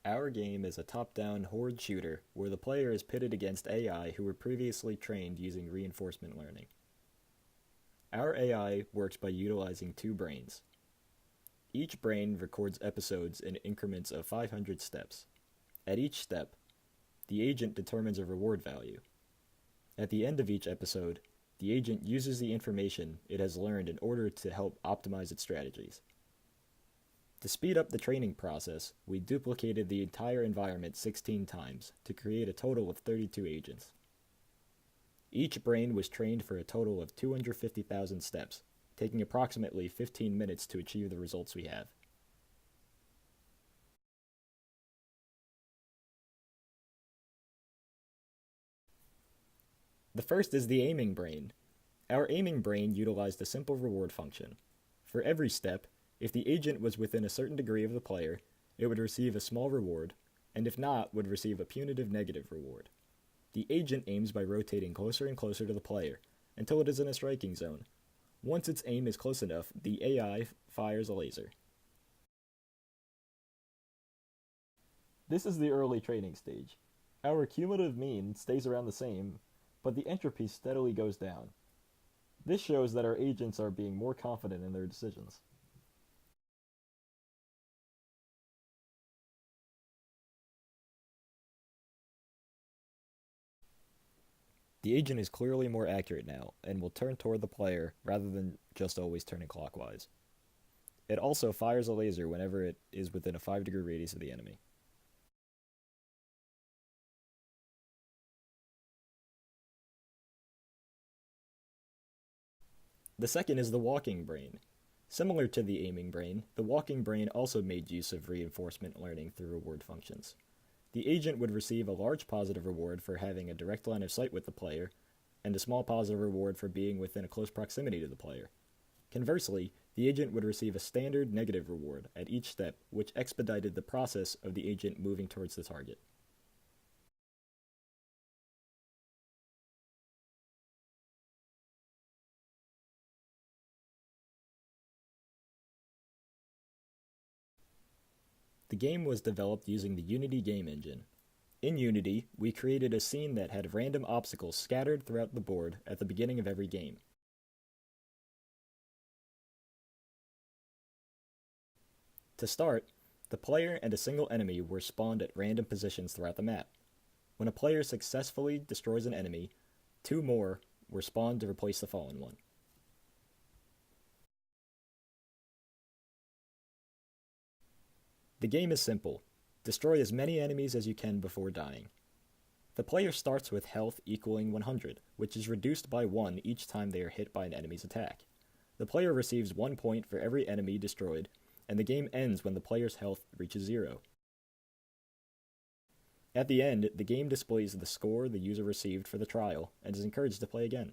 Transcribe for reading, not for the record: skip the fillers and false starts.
Our game is a top-down Horde shooter where the player is pitted against AI who were previously trained using reinforcement learning. Our AI works by utilizing two brains. Each brain records episodes in increments of 500 steps. At each step, the agent determines a reward value. At the end of each episode, the agent uses the information it has learned in order to help optimize its strategies. To speed up the training process, we duplicated the entire environment 16 times to create a total of 32 agents. Each brain was trained for a total of 250,000 steps, taking approximately 15 minutes to achieve the results we have. The first is the aiming brain. Our aiming brain utilized a simple reward function. For every step, if the agent was within a certain degree of the player, it would receive a small reward, and if not, would receive a punitive negative reward. The agent aims by rotating closer and closer to the player, until it is in a striking zone. Once its aim is close enough, the AI fires a laser. This is the early training stage. Our cumulative mean stays around the same, but the entropy steadily goes down. This shows that our agents are being more confident in their decisions. The agent is clearly more accurate now, and will turn toward the player rather than just always turning clockwise. It also fires a laser whenever it is within a 5-degree radius of the enemy. The second is the walking brain. Similar to the aiming brain, the walking brain also made use of reinforcement learning through reward functions. The agent would receive a large positive reward for having a direct line of sight with the player, and a small positive reward for being within a close proximity to the player. Conversely, the agent would receive a standard negative reward at each step, which expedited the process of the agent moving towards the target. The game was developed using the Unity game engine. In Unity, we created a scene that had random obstacles scattered throughout the board at the beginning of every game. To start, the player and a single enemy were spawned at random positions throughout the map. When a player successfully destroys an enemy, 2 more were spawned to replace the fallen one. The game is simple. Destroy as many enemies as you can before dying. The player starts with health equaling 100, which is reduced by 1 each time they are hit by an enemy's attack. The player receives 1 point for every enemy destroyed, and the game ends when the player's health reaches 0. At the end, the game displays the score the user received for the trial and is encouraged to play again.